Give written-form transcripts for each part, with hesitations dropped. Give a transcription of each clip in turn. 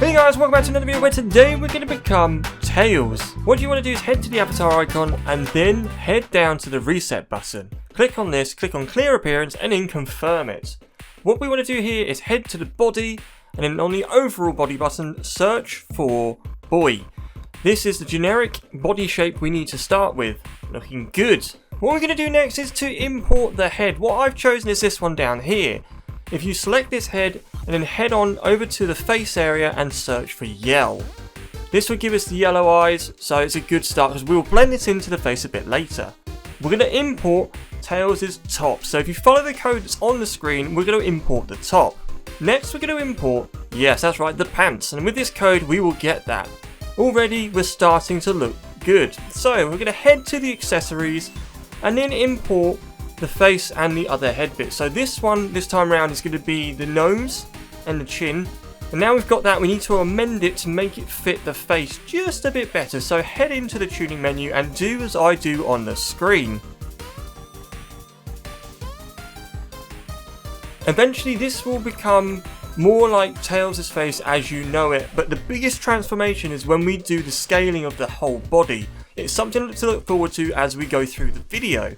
Hey guys, welcome back to another video where today we're going to become Tails. What you want to do is head to the avatar icon and then head down to the reset button. Click on this, click on clear appearance and then confirm it. What we want to do here is head to the body and then on the overall body button search for boy. This is the generic body shape we need to start with. Looking good. What we're going to do next is to import the head. What I've chosen is this one down here. If you select this head and then head on over to the face area and search for yell. This will give us the yellow eyes, so it's a good start because we'll blend this into the face a bit later. We're going to import Tails' top. So if you follow the code that's on the screen, we're going to import the top. Next we're going to import, yes that's right, the pants. And with this code we will get that. Already we're starting to look good. So we're going to head to the accessories and then import the face and the other head bit. So this one, this time around, is going to be the nose and the chin. And now we've got that, we need to amend it to make it fit the face just a bit better. So head into the tuning menu and do as I do on the screen. Eventually this will become more like Tails' face as you know it, but the biggest transformation is when we do the scaling of the whole body. It's something to look forward to as we go through the video.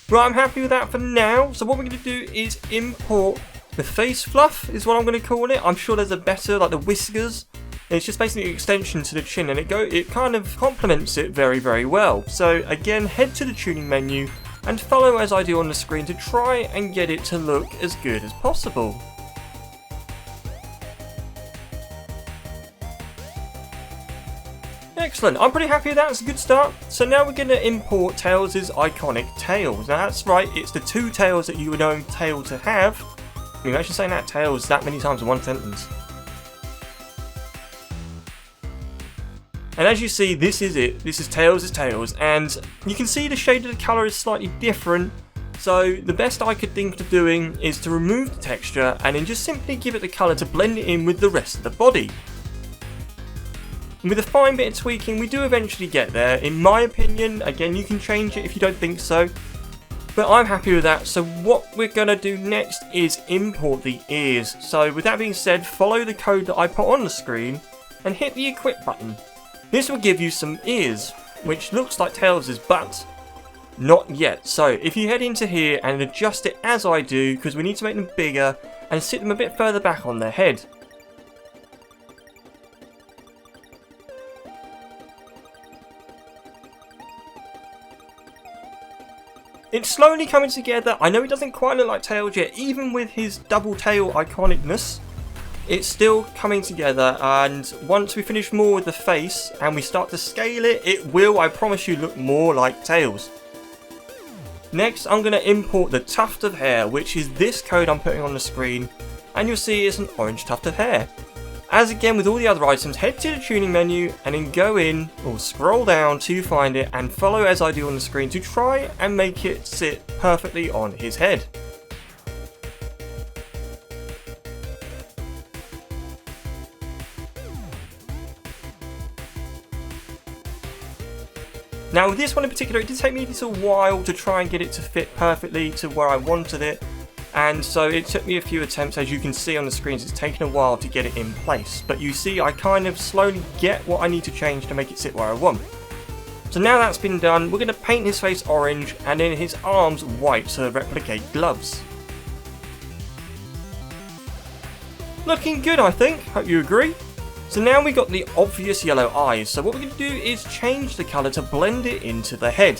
Right, I'm happy with that for now. So what we're going to do is import the face fluff, is what I'm going to call it. I'm sure there's a better, like the whiskers. It's just basically an extension to the chin, and it kind of complements it very, very well. So again, head to the tuning menu and follow as I do on the screen to try and get it to look as good as possible. Excellent, I'm pretty happy with that, it's a good start. So now we're going to import Tails' iconic tails. Now that's right, it's the two tails that you would know Tail to have. Can you imagine saying that tails that many times in one sentence? And as you see, this is it. This is Tails' tails, and you can see the shade of the colour is slightly different. So the best I could think of doing is to remove the texture and then just simply give it the colour to blend it in with the rest of the body. And with a fine bit of tweaking, we do eventually get there. In my opinion, again, you can change it if you don't think so. But I'm happy with that. So what we're going to do next is import the ears. So with that being said, follow the code that I put on the screen and hit the equip button. This will give you some ears, which looks like Tails', but not yet. So if you head into here and adjust it as I do, because we need to make them bigger and sit them a bit further back on their head. It's slowly coming together. I know it doesn't quite look like Tails yet, even with his double tail iconicness. It's still coming together, and once we finish more with the face and we start to scale it, it will, I promise you, look more like Tails. Next, I'm going to import the tuft of hair, which is this code I'm putting on the screen, and you'll see it's an orange tuft of hair. As again with all the other items, head to the tuning menu and then go in or scroll down to find it and follow as I do on the screen to try and make it sit perfectly on his head. Now with this one in particular, it did take me a little while to try and get it to fit perfectly to where I wanted it. And so it took me a few attempts, as you can see on the screens, it's taken a while to get it in place. But you see, I kind of slowly get what I need to change to make it sit where I want. So now that's been done, we're going to paint his face orange and then his arms white to replicate gloves. Looking good, I think. Hope you agree. So now we got the obvious yellow eyes. So what we're going to do is change the colour to blend it into the head.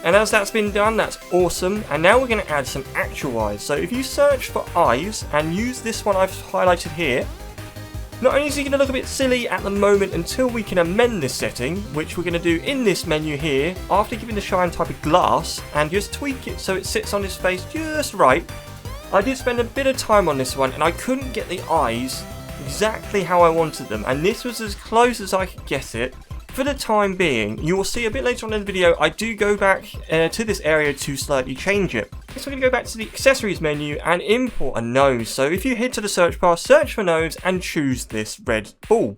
And as that's been done, that's awesome. And now we're going to add some actual eyes. So if you search for eyes and use this one I've highlighted here, not only is it going to look a bit silly at the moment until we can amend this setting, which we're going to do in this menu here, after giving the shine type of glass, and just tweak it so it sits on his face just right. I did spend a bit of time on this one and I couldn't get the eyes exactly how I wanted them. And this was as close as I could get it. For the time being, you will see a bit later on in the video, I do go back to this area to slightly change it. So we're going to go back to the accessories menu and import a nose. So if you head to the search bar, search for nose and choose this red ball.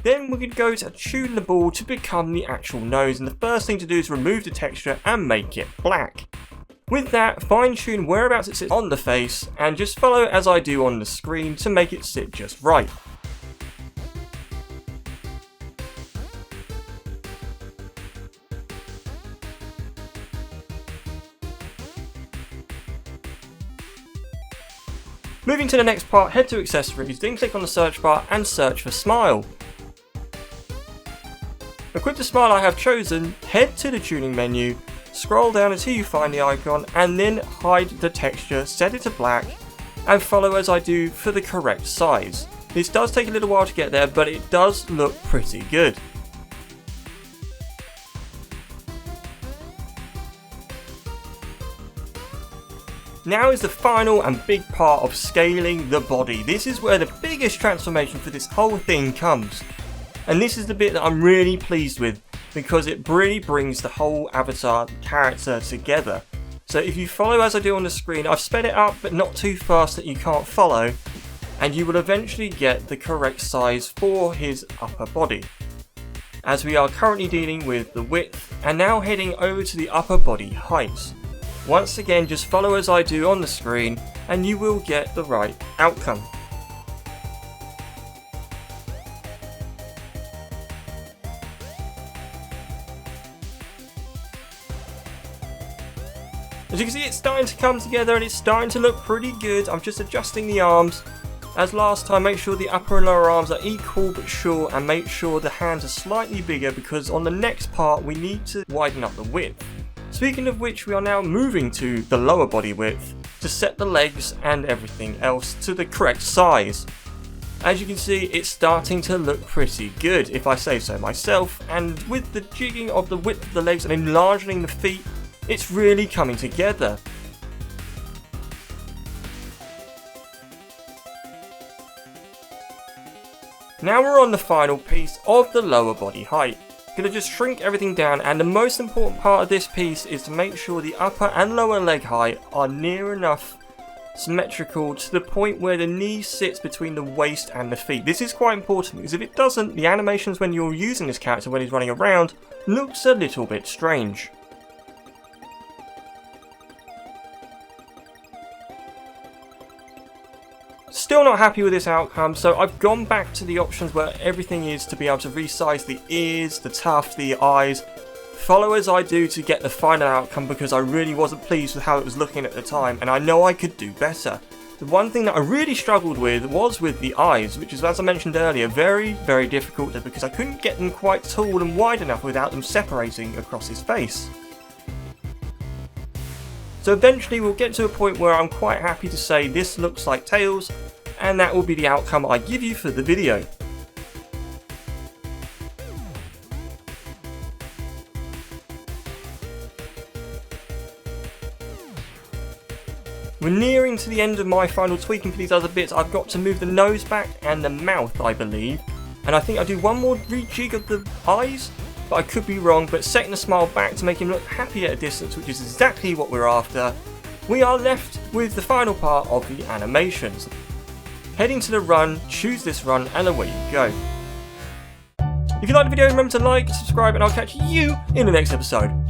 Then we're going to go to tune the ball to become the actual nose. And the first thing to do is remove the texture and make it black. With that, fine tune whereabouts it sits on the face and just follow as I do on the screen to make it sit just right. Moving to the next part, head to accessories, then click on the search bar and search for smile. Equip the smile I have chosen, head to the tuning menu, scroll down until you find the icon and then hide the texture, set it to black and follow as I do for the correct size. This does take a little while to get there, but it does look pretty good. Now is the final and big part of scaling the body. This is where the biggest transformation for this whole thing comes. And this is the bit that I'm really pleased with because it really brings the whole avatar character together. So if you follow as I do on the screen, I've sped it up but not too fast that you can't follow, and you will eventually get the correct size for his upper body. As we are currently dealing with the width and now heading over to the upper body height. Once again, just follow as I do on the screen and you will get the right outcome. As you can see, it's starting to come together and it's starting to look pretty good. I'm just adjusting the arms. As last time, make sure the upper and lower arms are equal but short, and make sure the hands are slightly bigger because on the next part we need to widen up the width. Speaking of which, we are now moving to the lower body width to set the legs and everything else to the correct size. As you can see, it's starting to look pretty good if I say so myself, and with the jigging of the width of the legs and enlarging the feet, it's really coming together. Now we're on the final piece of the lower body height. Gonna just shrink everything down, and the most important part of this piece is to make sure the upper and lower leg height are near enough symmetrical to the point where the knee sits between the waist and the feet. This is quite important because if it doesn't, the animations when you're using this character when he's running around looks a little bit strange. Still not happy with this outcome, so I've gone back to the options where everything is to be able to resize the ears, the tuft, the eyes. Follow as I do to get the final outcome because I really wasn't pleased with how it was looking at the time and I know I could do better. The one thing that I really struggled with was with the eyes, which is, as I mentioned earlier, very, very difficult because I couldn't get them quite tall and wide enough without them separating across his face. So eventually we'll get to a point where I'm quite happy to say this looks like Tails, and that will be the outcome I give you for the video. We're nearing to the end of my final tweaking for these other bits. I've got to move the nose back and the mouth, I believe. And I think I'll do one more rejig of the eyes, but I could be wrong. But setting the smile back to make him look happy at a distance, which is exactly what we're after, we are left with the final part of the animations. Heading to the run, choose this run, and away you go. If you liked the video, remember to like, subscribe, and I'll catch you in the next episode.